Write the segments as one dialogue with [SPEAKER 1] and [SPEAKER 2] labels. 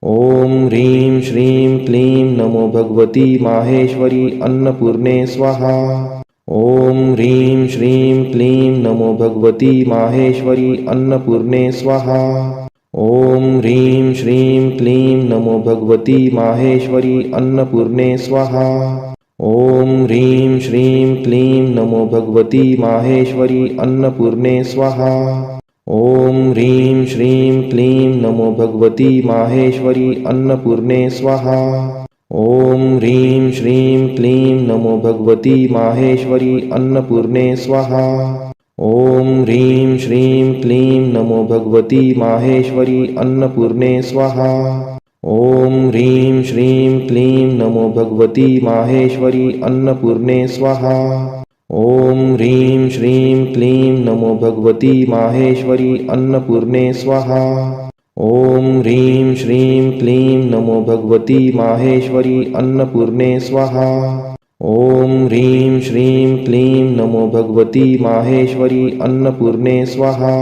[SPEAKER 1] ॐ ह्रीं श्रीं क्लीं नमो भगवती माहेश्वरी अन्नपूर्णे स्वाहा। ॐ ह्रीं श्रीं क्लीं नमो भगवती माहेश्वरी अन्नपूर्णे स्वाहा। ॐ ह्रीं श्रीं क्लीं नमो भगवती माहेश्वरी अन्नपूर्णे स्वाहा। ॐ ह्रीं श्रीं क्लीं नमो भगवती माहेश्वरी अन्नपूर्णे स्वाहा। ॐ ह्रीं श्रीं क्लीं नमो भगवती माहेश्वरी अन्नपूर्णे स्वाहा। ॐ ह्रीं श्रीं क्लीं नमो भगवती माहेश्वरी अन्नपूर्णे स्वाहा। ॐ ह्रीं श्रीं क्लीं नमो भगवती माहेश्वरी अन्नपूर्णे स्वाहा। ॐ ह्रीं श्रीं क्लीं नमो भगवती माहेश्वरी अन्नपूर्णे स्वाहा। ॐ ह्रीं श्रीं क्लीं नमो भगवती माहेश्वरी अन्नपूर्णे स्वाहा। ॐ ह्रीं श्रीं क्लीं नमो भगवती माहेश्वरी अन्नपूर्णे स्वाहा। ॐ ह्रीं श्रीं क्लीं नमो भगवती माहेश्वरी अन्नपूर्णे स्वाहा।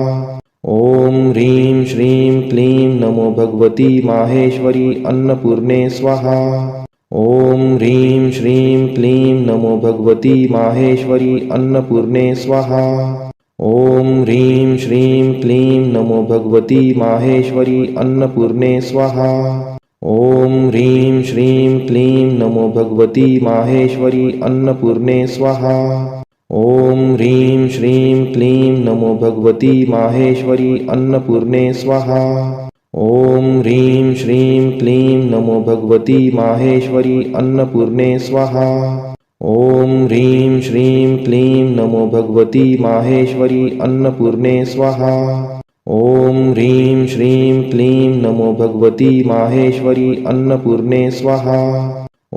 [SPEAKER 1] ॐ ह्रीं श्रीं क्लीं नमो भगवती माहेश्वरी अन्नपूर्णे स्वाहा। ॐ ह्रीं श्रीं क्लीं नमो भगवती माहेश्वरी अन्नपूर्णे स्वाहा। ॐ ह्रीं श्रीं क्लीं नमो भगवती माहेश्वरी अन्नपूर्णे स्वाहा। ॐ ह्रीं श्रीं क्लीं नमो भगवती माहेश्वरी अन्नपूर्णे स्वाहा। ॐ ह्रीं श्रीं क्लीं नमो भगवती माहेश्वरी अन्नपूर्णे स्वाहा। ॐ ह्रीं श्रीं क्लीं नमो भगवती माहेश्वरी अन्नपूर्णे स्वाहा। ॐ ह्रीं श्रीं क्लीं नमो भगवती माहेश्वरी अन्नपूर्णे स्वाहा। ॐ ह्रीं श्रीं क्लीं नमो भगवती माहेश्वरी अन्नपूर्णे स्वाहा।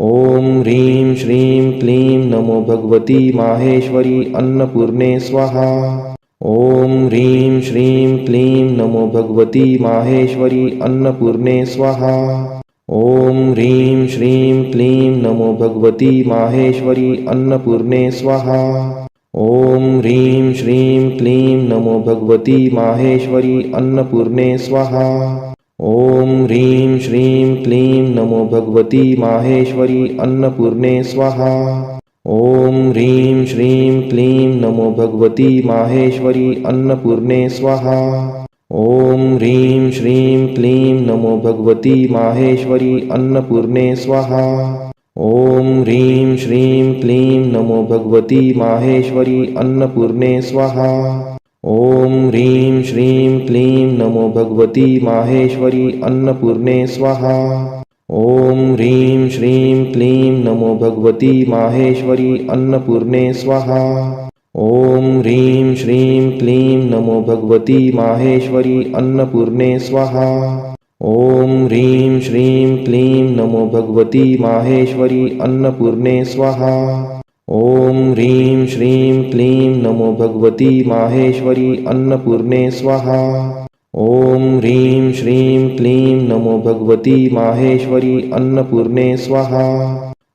[SPEAKER 1] ॐ ह्रीं श्रीं क्लीं नमो भगवती माहेश्वरी अन्नपूर्णे स्वाहा। ॐ ह्रीं श्रीं क्लीं नमो भगवती माहेश्वरी अन्नपूर्णे स्वाहा। ॐ ह्रीं श्रीं क्लीं नमो भगवती माहेश्वरी अन्नपूर्णे स्वाहा। ॐ ह्रीं श्रीं क्लीं नमो भगवती माहेश्वरी अन्नपूर्णे स्वाहा। ॐ ह्रीं श्रीं क्लीं नमो भगवती माहेश्वरी अन्नपूर्णे स्वाहा। ॐ ह्रीं श्रीं क्लीं नमो भगवती माहेश्वरी अन्नपूर्णे स्वाहा। ॐ ह्रीं श्रीं क्लीं नमो भगवती माहेश्वरी अन्नपूर्णे स्वाहा। ॐ ह्रीं श्रीं क्लीं नमो भगवती माहेश्वरी अन्नपूर्णे स्वाहा। ॐ ह्रीं श्रीं क्लीं नमो भगवती माहेश्वरी अन्नपूर्णे स्वाहा। ॐ ह्रीं श्रीं क्लीं नमो भगवती माहेश्वरी अन्नपूर्णे स्वाहा। ॐ ह्रीं श्रीं क्लीं नमो भगवती माहेश्वरी अन्नपूर्णे स्वाहा। ॐ ह्रीं श्रीं क्लीं नमो भगवती माहेश्वरी अन्नपूर्णे स्वाहा। ॐ ह्रीं श्रीं क्लीं नमो भगवती माहेश्वरी अन्नपूर्णे स्वाहा। ॐ ह्रीं श्रीं क्लीं नमो भगवती माहेश्वरी अन्नपूर्णे स्वाहा।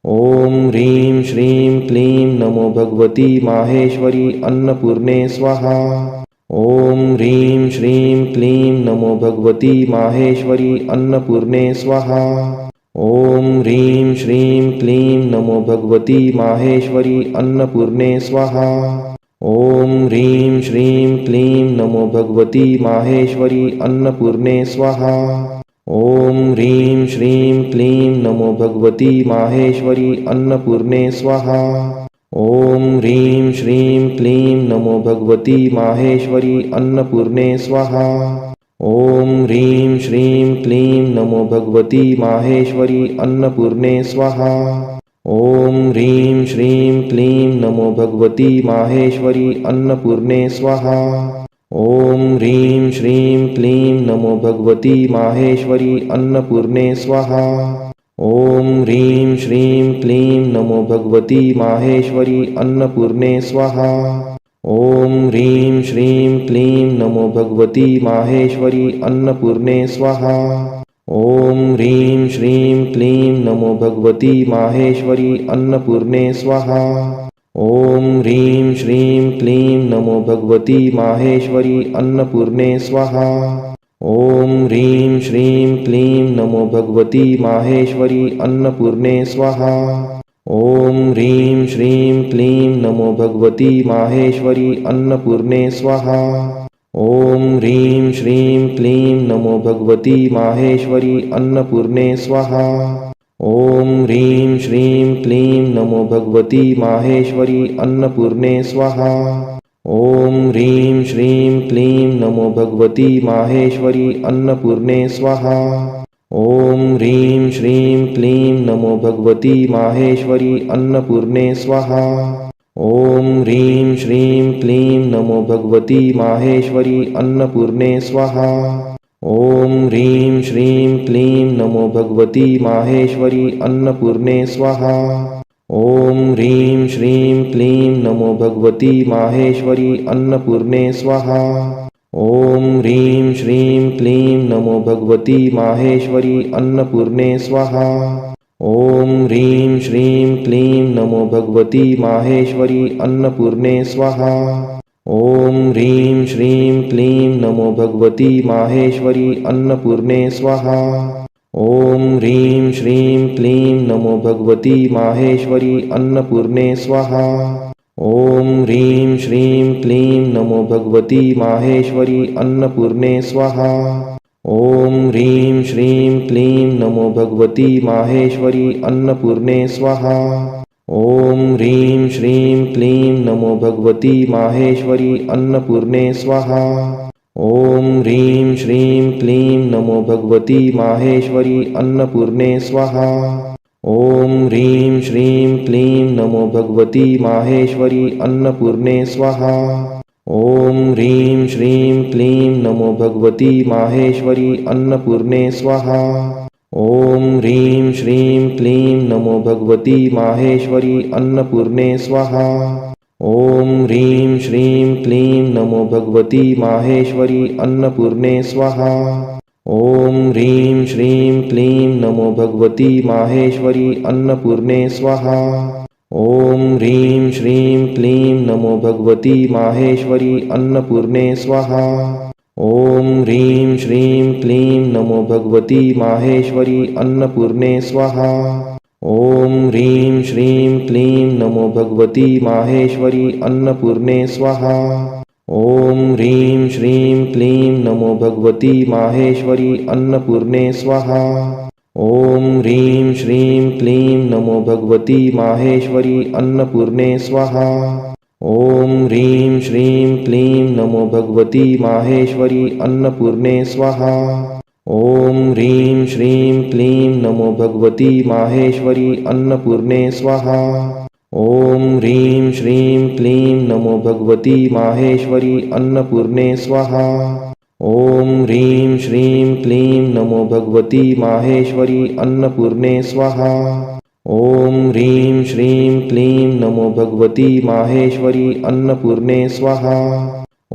[SPEAKER 1] ॐ ह्रीं श्रीं क्लीं नमो भगवती माहेश्वरी अन्नपूर्णे स्वाहा। ॐ ह्रीं श्रीं क्लीं नमो भगवती माहेश्वरी अन्नपूर्णे स्वाहा। ॐ ह्रीं श्रीं क्लीं नमो भगवती माहेश्वरी अन्नपूर्णे स्वाहा। ॐ ह्रीं श्रीं क्लीं नमो भगवती माहेश्वरी अन्नपूर्णे स्वाहा। ॐ ह्रीं श्रीं क्लीं नमो भगवती माहेश्वरी अन्नपूर्णे स्वाहा। ॐ ह्रीं श्रीं क्लीं नमो भगवती माहेश्वरी अन्नपूर्णे स्वाहा। ॐ ह्रीं श्रीं क्लीं नमो भगवती माहेश्वरी अन्नपूर्णे स्वाहा। ॐ ह्रीं श्रीं क्लीं नमो भगवती माहेश्वरी अन्नपूर्णे स्वाहा। ॐ ह्रीं श्रीं क्लीं नमो भगवती माहेश्वरी अन्नपूर्णे स्वाहा। ॐ ह्रीं श्रीं क्लीं नमो भगवती माहेश्वरी अन्नपूर्णे स्वाहा। ॐ ह्रीं श्रीं क्लीं नमो भगवती माहेश्वरी अन्नपूर्णे स्वाहा। ॐ ह्रीं श्रीं क्लीं नमो भगवती माहेश्वरी अन्नपूर्णे स्वाहा। ॐ ह्रीं श्रीं क्लीं नमो भगवती माहेश्वरी अन्नपूर्णे स्वाहा। ॐ ह्रीं श्रीं क्लीं नमो भगवती माहेश्वरी अन्नपूर्णे स्वाहा। ॐ ह्रीं श्रीं क्लीं नमो भगवती माहेश्वरी अन्नपूर्णे स्वाहा। ॐ ह्रीं श्रीं क्लीं नमो भगवती माहेश्वरी अन्नपूर्णे स्वाहा। ॐ ह्रीं श्रीं क्लीं नमो भगवती माहेश्वरी अन्नपूर्णे स्वाहा। ॐ ह्रीं श्रीं क्लीं नमो भगवती माहेश्वरी अन्नपूर्णे स्वाहा। ॐ ह्रीं श्रीं क्लीं नमो भगवती माहेश्वरी अन्नपूर्णे स्वाहा। ॐ ह्रीं श्रीं क्लीं नमो भगवती माहेश्वरी अन्नपूर्णे स्वाहा। ॐ ह्रीं श्रीं क्लीं नमो भगवती माहेश्वरी अन्नपूर्णे स्वाहा। ॐ ह्रीं श्रीं क्लीं नमो भगवती माहेश्वरी अन्नपूर्णे स्वाहा। ॐ ह्रीं श्रीं क्लीं नमो भगवती माहेश्वरी अन्नपूर्णे स्वाहा। ॐ ह्रीं श्रीं क्लीं नमो भगवती माहेश्वरी अन्नपूर्णे स्वाहा। ॐ ह्रीं श्रीं क्लीं नमो भगवती माहेश्वरी अन्नपूर्णे स्वाहा। ॐ ह्रीं श्रीं क्लीं नमो भगवती माहेश्वरी अन्नपूर्णे स्वाहा। ॐ ह्रीं श्रीं क्लीं नमो भगवती माहेश्वरी अन्नपूर्णे स्वाहा। ॐ ह्रीं श्रीं क्लीं नमो भगवती माहेश्वरी अन्नपूर्णे स्वाहा। ॐ ह्रीं श्रीं क्लीं नमो भगवती माहेश्वरी अन्नपूर्णे स्वाहा। ॐ ह्रीं श्रीं क्लीं नमो भगवती माहेश्वरी अन्नपूर्णे स्वाहा। ॐ ह्रीं श्रीं क्लीं नमो भगवती माहेश्वरी अन्नपूर्णे स्वाहा। ॐ ह्रीं श्रीं क्लीं नमो भगवती माहेश्वरी अन्नपूर्णे स्वाहा। ॐ ह्रीं श्रीं क्लीं नमो भगवती माहेश्वरी अन्नपूर्णे स्वाहा। ॐ ह्रीं श्रीं क्लीं नमो भगवती माहेश्वरी अन्नपूर्णे स्वाहा। ॐ ह्रीं श्रीं क्लीं नमो भगवती माहेश्वरी अन्नपूर्णे स्वाहा। ॐ ह्रीं श्रीं क्लीं नमो भगवती माहेश्वरी अन्नपूर्णे स्वाहा। ॐ ह्रीं श्रीं क्लीं नमो भगवती माहेश्वरी अन्नपूर्णे स्वाहा। ॐ ह्रीं श्रीं क्लीं नमो भगवती माहेश्वरी अन्नपूर्णे स्वाहा। ॐ ह्रीं श्रीं क्लीं नमो भगवती माहेश्वरी अन्नपूर्णे स्वाहा। ॐ ह्रीं श्रीं क्लीं नमो भगवती माहेश्वरी अन्नपूर्णे स्वाहा। ॐ ह्रीं श्रीं क्लीं नमो भगवती माहेश्वरी अन्नपूर्णे स्वाहा। ॐ ह्रीं श्रीं क्लीं नमो भगवती माहेश्वरी अन्नपूर्णे स्वाहा। ॐ ह्रीं श्रीं क्लीं नमो भगवती माहेश्वरी अन्नपूर्णे स्वाहा। ॐ ह्रीं श्रीं क्लीं नमो भगवती माहेश्वरी अन्नपूर्णे स्वाहा। ॐ ह्रीं श्रीं क्लीं नमो भगवती माहेश्वरी अन्नपूर्णे स्वाहा।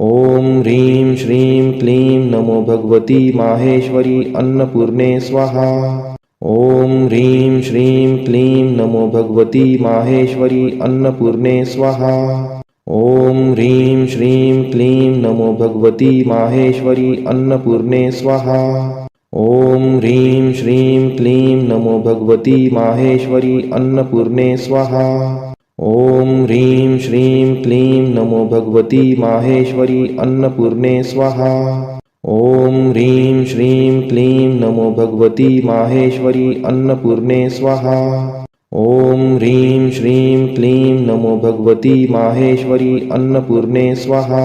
[SPEAKER 1] ॐ ह्रीं श्रीं क्लीं नमो भगवती माहेश्वरी अन्नपूर्णे स्वाहा। ॐ ह्रीं श्रीं क्लीं नमो भगवती माहेश्वरी अन्नपूर्णे स्वाहा। ॐ ह्रीं श्रीं क्लीं नमो भगवती माहेश्वरी अन्नपूर्णे स्वाहा। ॐ ह्रीं श्रीं क्लीं नमो भगवती माहेश्वरी अन्नपूर्णे स्वाहा। ॐ ह्रीं श्रीं क्लीं नमो भगवती माहेश्वरी अन्नपूर्णे स्वाहा। ॐ ह्रीं श्रीं क्लीं नमो भगवती माहेश्वरी अन्नपूर्णे स्वाहा। ॐ ह्रीं श्रीं क्लीं नमो भगवती माहेश्वरी अन्नपूर्णे स्वाहा।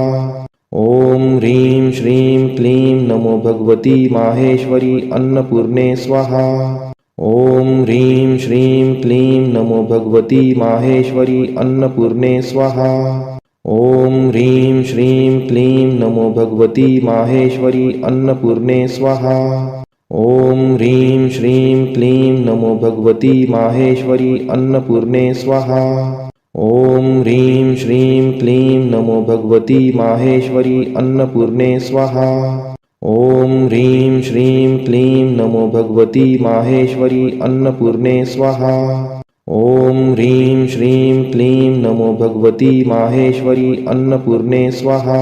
[SPEAKER 1] ॐ ह्रीं श्रीं क्लीं नमो भगवती माहेश्वरी अन्नपूर्णे स्वाहा। ॐ ह्रीं श्रीं क्लीं नमो भगवती माहेश्वरी अन्नपूर्णे स्वाहा। ॐ ह्रीं श्रीं क्लीं नमो भगवती माहेश्वरी अन्नपूर्णे स्वाहा। ॐ ह्रीं श्रीं क्लीं नमो भगवती माहेश्वरी अन्नपूर्णे स्वाहा। ॐ ह्रीं श्रीं क्लीं नमो भगवती माहेश्वरी अन्नपूर्णे स्वाहा। ॐ ह्रीं श्रीं क्लीं नमो भगवती माहेश्वरी अन्नपूर्णे स्वाहा। ॐ ह्रीं श्रीं क्लीं नमो भगवती माहेश्वरी अन्नपूर्णे स्वाहा।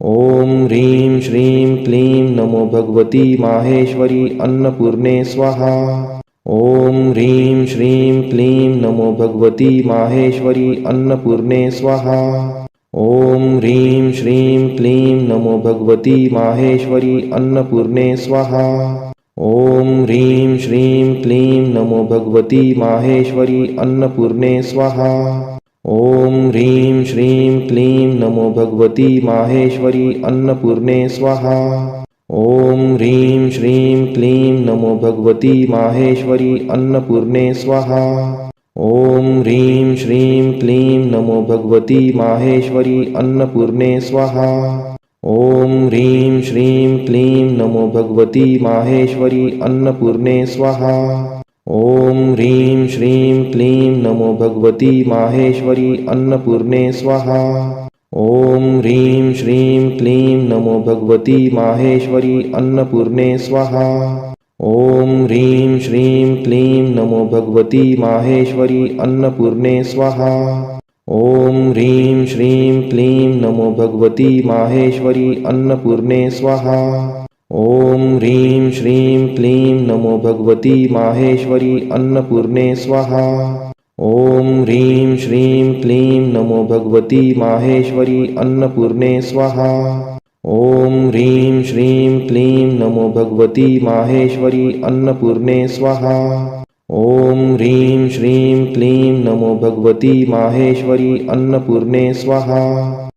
[SPEAKER 1] ॐ ह्रीं श्रीं क्लीं नमो भगवती माहेश्वरी अन्नपूर्णे स्वाहा। ॐ ह्रीं श्रीं क्लीं नमो भगवती माहेश्वरी अन्नपूर्णे स्वाहा। ॐ ह्रीं श्रीं क्लीं नमो भगवती माहेश्वरी अन्नपूर्णे स्वाहा। ॐ ह्रीं श्रीं क्लीं नमो भगवती माहेश्वरी अन्नपूर्णे स्वाहा। ॐ ह्रीं श्रीं क्लीं नमो भगवती माहेश्वरी अन्नपूर्णे स्वाहा। ॐ ह्रीं श्रीं क्लीं नमो भगवती माहेश्वरी अन्नपूर्णे स्वाहा। ॐ ह्रीं श्रीं क्लीं नमो भगवती माहेश्वरी अन्नपूर्णे स्वाहा। ॐ ह्रीं श्रीं क्लीं नमो भगवती माहेश्वरी अन्नपूर्णे स्वाहा। ॐ ह्रीं श्रीं क्लीं नमो भगवती माहेश्वरी अन्नपूर्णे स्वाहा। ॐ ह्रीं श्रीं क्लीं नमो भगवती माहेश्वरी अन्नपूर्णे स्वाहा। ॐ ह्रीं श्रीं क्लीं नमो भगवती माहेश्वरी अन्नपूर्णे स्वाहा। ॐ ह्रीं श्रीं क्लीं नमो भगवती माहेश्वरी अन्नपूर्णे स्वाहा। ॐ ह्रीं श्रीं क्लीं नमो भगवती माहेश्वरी अन्नपूर्णे स्वाहा। ॐ ह्रीं श्रीं क्लीं नमो भगवती माहेश्वरी अन्नपूर्णे स्वाहा। ॐ ह्रीं श्रीं क्लीं नमो भगवती माहेश्वरी अन्नपूर्णे स्वाहा। ॐ ह्रीं श्रीं क्लीं नमो भगवती माहेश्वरी अन्नपूर्णे स्वाहा।